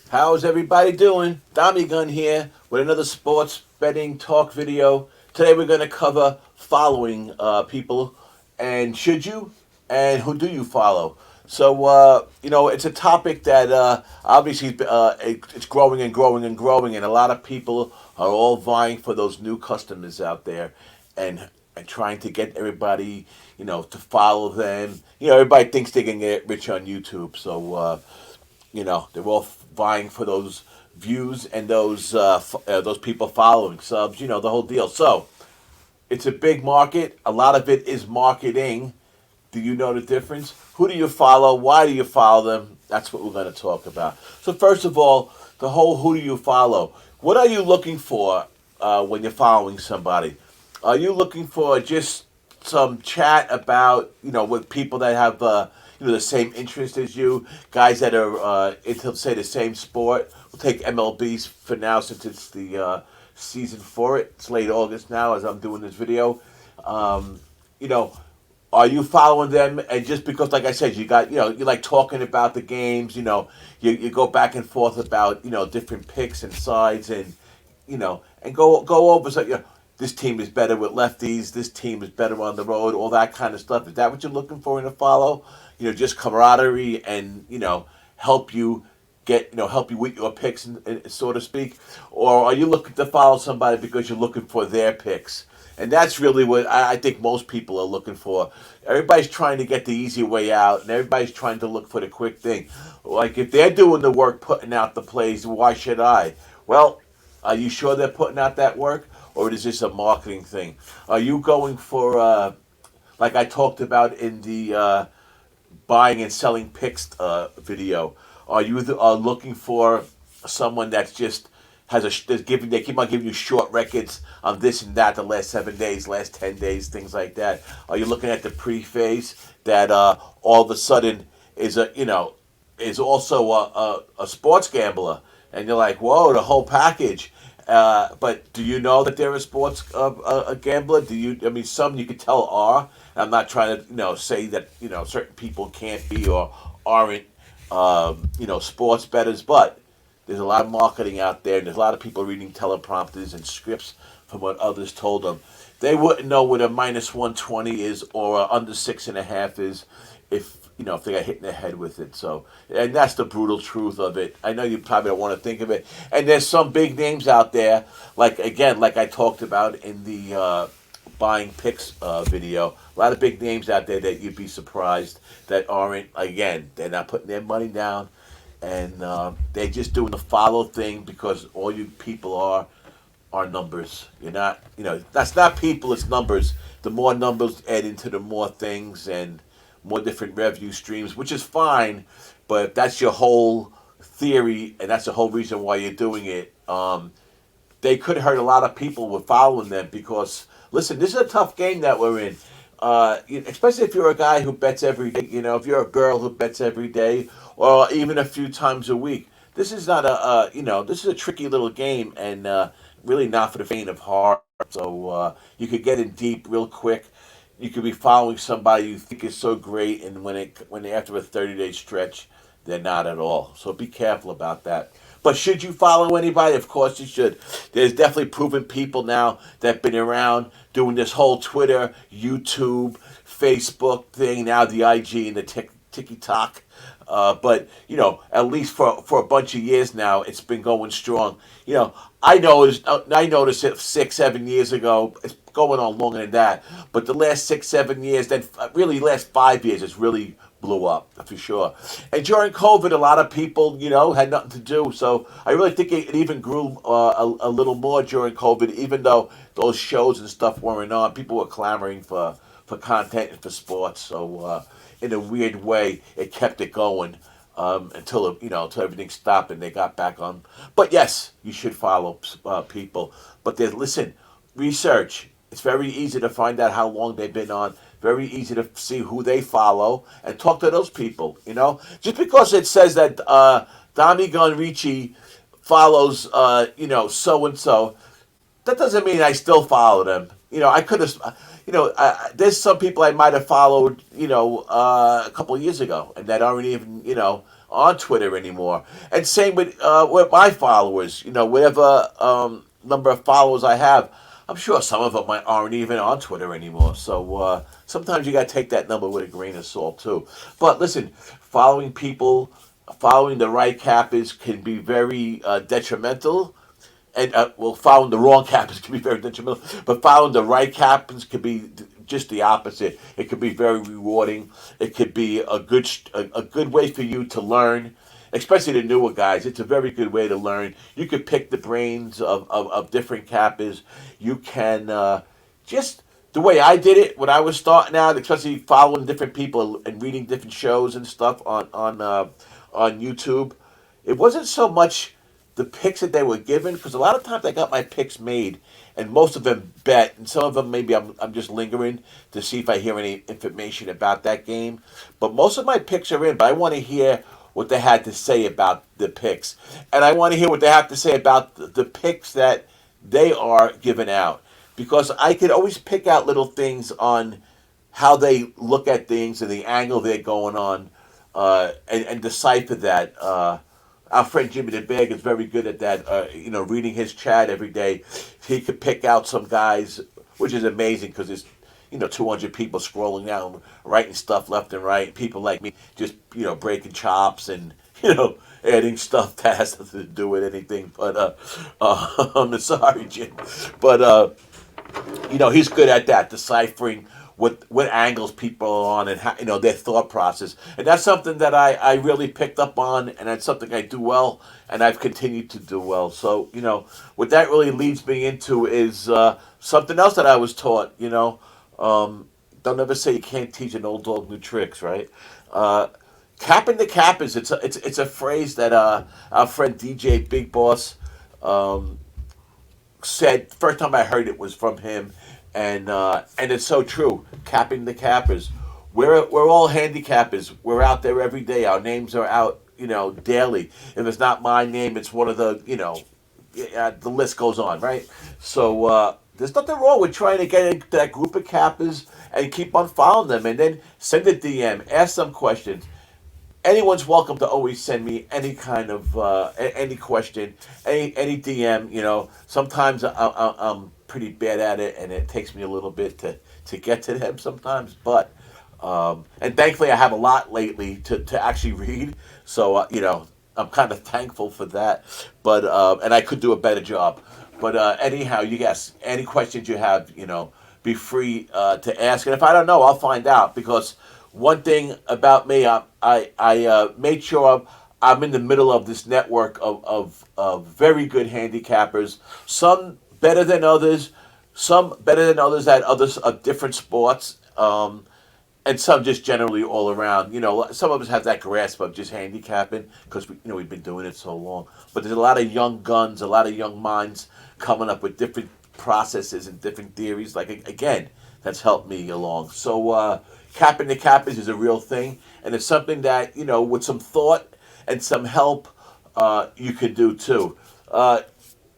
How's everybody doing? DommyGun here with another sports betting talk video. Today we're going to cover following people and should you and who do you follow. So it's a topic that obviously it's growing and growing and growing, and a lot of people are all vying for those new customers out there, and trying to get everybody to follow them. Everybody thinks they can get rich on YouTube, so. They're all vying for those views and those people following subs. The whole deal. So it's a big market. A lot of it is marketing. Do you know the difference? Who do you follow? Why do you follow them? That's what we're going to talk about. So first of all, the whole who do you follow? What are you looking for when you're following somebody? Are you looking for just some chat about with people that have the same interest as you, guys that are into say the same sport? We'll take MLB's for now since it's the season for it. It's late August now as I'm doing this video. Um, you know, are you following them? And just because, like I said, you got you like talking about the games. You go back and forth about different picks and sides, and go over so this team is better with lefties. This team is better on the road. All that kind of stuff. Is that what you're looking for in a follow? Just camaraderie and help you help you with your picks, and so to speak, or are you looking to follow somebody because you're looking for their picks? And that's really what I think most people are looking for. Everybody's trying to get the easy way out, and everybody's trying to look for the quick thing. Like if they're doing the work, putting out the plays, why should I? Well, are you sure they're putting out that work, or is this a marketing thing? Are you going for like I talked about in the buying and selling picks video? Are you looking for someone that's just they keep on giving you short records on this and that the last 7 days, last 10 days, things like that? Are you looking at the pre-phase that all of a sudden is is also a sports gambler, and you're like, whoa, the whole package. But do you know that they're a sports a gambler? Do you? I mean, some you could tell are. I'm not trying to say that certain people can't be or aren't sports bettors, but there's a lot of marketing out there, and there's a lot of people reading teleprompters and scripts from what others told them. They wouldn't know what a -120 is or a under 6.5 is if they got hit in the head with it. So, and that's the brutal truth of it. I know you probably don't want to think of it. And there's some big names out there, like again, like I talked about in the buying picks video. A lot of big names out there that you'd be surprised that aren't. Again, they're not putting their money down, and they're just doing the follow thing because all you people are numbers. You're not. That's not people. It's numbers. The more numbers add into the more things and more different revenue streams, which is fine. But if that's your whole theory, and that's the whole reason why you're doing it, they could hurt a lot of people with following them because, listen, this is a tough game that we're in. Especially if you're a guy who bets every day, if you're a girl who bets every day or even a few times a week. This is not this is a tricky little game and really not for the faint of heart. So you could get in deep real quick. You could be following somebody you think is so great, and when they after a 30-day stretch, they're not at all. So be careful about that. But should you follow anybody? Of course you should. There's definitely proven people now that have been around doing this whole Twitter, YouTube, Facebook thing, now the IG and the TikTok. But at least for a bunch of years now, it's been going strong. I noticed it 6, 7 years ago. It's going on longer than that. But the last 6, 7 years, then really last 5 years, it's really blew up for sure. And during COVID, a lot of people, had nothing to do. So I really think it even grew a little more during COVID, even though those shows and stuff weren't on. People were clamoring for content and for sports. So in a weird way, it kept it going until everything stopped and they got back on. But yes, you should follow people. But listen, research. It's very easy to find out how long they've been on. Very easy to see who they follow and talk to those people. Just because it says that DommyGun Ricci follows so and so, that doesn't mean I still follow them. I could have, there's some people I might have followed, a couple of years ago, and that aren't even, on Twitter anymore. And same with my followers. You know, whatever number of followers I have, I'm sure some of them aren't even on Twitter anymore. So sometimes you got to take that number with a grain of salt too. But listen, following people, following the right cappers can be very detrimental, and well, following the wrong captains can be very detrimental, but following the right captains can be just the opposite. It could be very rewarding. It could be a good way for you to learn, especially the newer guys. It's a very good way to learn. You could pick the brains of different captains. You can just the way I did it when I was starting out, especially following different people and reading different shows and stuff on YouTube. It wasn't so much the picks that they were given, because a lot of times I got my picks made, and most of them bet, and some of them maybe I'm just lingering to see if I hear any information about that game. But most of my picks are in, but I want to hear what they had to say about the picks, and I want to hear what they have to say about the picks that they are giving out, because I could always pick out little things on how they look at things and the angle they're going on, and decipher that. Our friend Jimmy the Bag is very good at that. Reading his chat every day, he could pick out some guys, which is amazing because there's 200 people scrolling down, writing stuff left and right. People like me just breaking chops and adding stuff that has nothing to do with anything. But I'm sorry, Jim. But he's good at that, deciphering what angles people are on and how, their thought process. And that's something that I really picked up on, and that's something I do well, and I've continued to do well. So, what that really leads me into is something else that I was taught, don't ever say you can't teach an old dog new tricks, right? Capping the cappers, it's a phrase that our friend DJ Big Boss said. First time I heard it was from him, and it's so true. Capping the cappers, we're all handicappers. We're out there every day. Our names are out, daily. If it's not my name, it's one of the, the list goes on, right? So there's nothing wrong with trying to get into that group of cappers and keep on following them, and then send a DM, ask some questions. Anyone's welcome to always send me any kind of any question, any DM. Sometimes I'm pretty bad at it, and it takes me a little bit to get to them sometimes. But and thankfully, I have a lot lately to actually read. So I'm kind of thankful for that. But and I could do a better job. But anyhow, you guys, any questions you have, be free to ask. And if I don't know, I'll find out, because one thing about me, I made sure I'm in the middle of this network of very good handicappers. Some better than others, at others of different sports, and some just generally all around. Some of us have that grasp of just handicapping because we've been doing it so long. But there's a lot of young guns, a lot of young minds coming up with different processes and different theories. Like, again, that's helped me along. So capping the cappers is a real thing, and it's something that with some thought and some help, you could do too.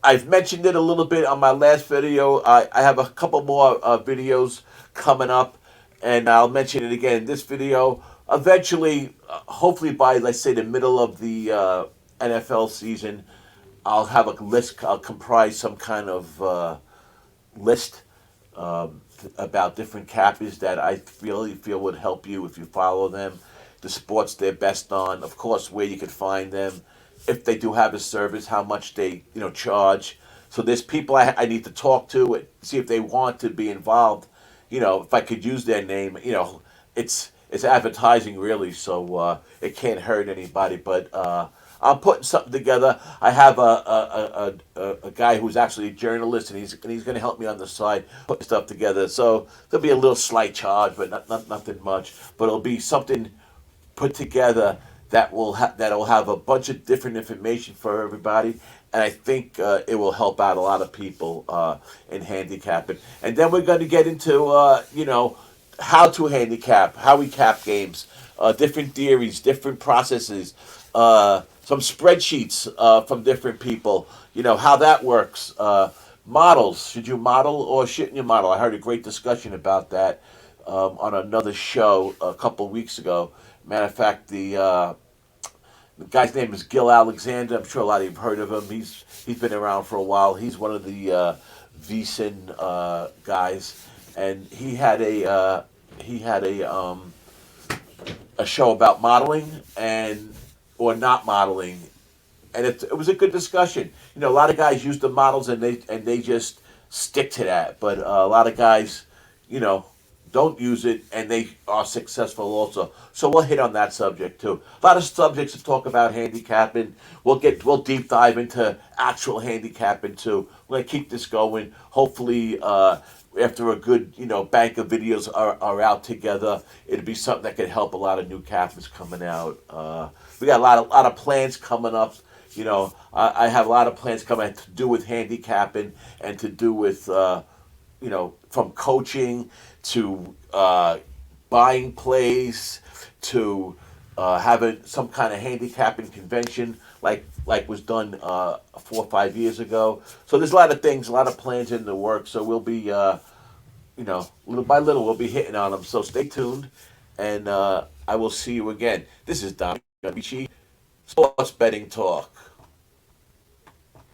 I've mentioned it a little bit on my last video. I have a couple more videos coming up, and I'll mention it again in this video. Eventually, hopefully by, let's say, the middle of the NFL season, I'll have a list. I'll comprise some kind of list about different cappies that I really feel would help you if you follow them, the sports they're best on, of course, where you can find them, if they do have a service, how much they charge. So there's people I need to talk to and see if they want to be involved. If I could use their name, it's advertising really, so it can't hurt anybody. But I'm putting something together. I have a guy who's actually a journalist, and he's going to help me on the side put stuff together. So there'll be a little slight charge, but nothing much. But it'll be something put together that'll have a bunch of different information for everybody, and I think it will help out a lot of people in handicapping. And then we're going to get into how to handicap, how we cap games, different theories, different processes, some spreadsheets from different people, how that works. Models, should you model or shouldn't you model? I heard a great discussion about that on another show a couple of weeks ago. Matter of fact, The guy's name is Gil Alexander. I'm sure a lot of you've heard of him. He's been around for a while. He's one of the VSiN guys, and he had a show about modeling and or not modeling, and it was a good discussion. You know, a lot of guys use the models and they just stick to that, but a lot of guys, you know, don't use it and they are successful also. So we'll hit on that subject too. A lot of subjects to talk about handicapping. We'll deep dive into actual handicapping too. We're gonna keep this going. Hopefully, after a good bank of videos are out together, it'll be something that could help a lot of new captains coming out. We got a lot of plans coming up. I have a lot of plans coming to do with handicapping and to do with from coaching to buying plays to having some kind of handicapping convention like was done 4 or 5 years ago. So there's a lot of things, a lot of plans in the works. So we'll be little by little we'll be hitting on them. So stay tuned, and I will see you again. This is Dommy Gun, Sports Betting Talk.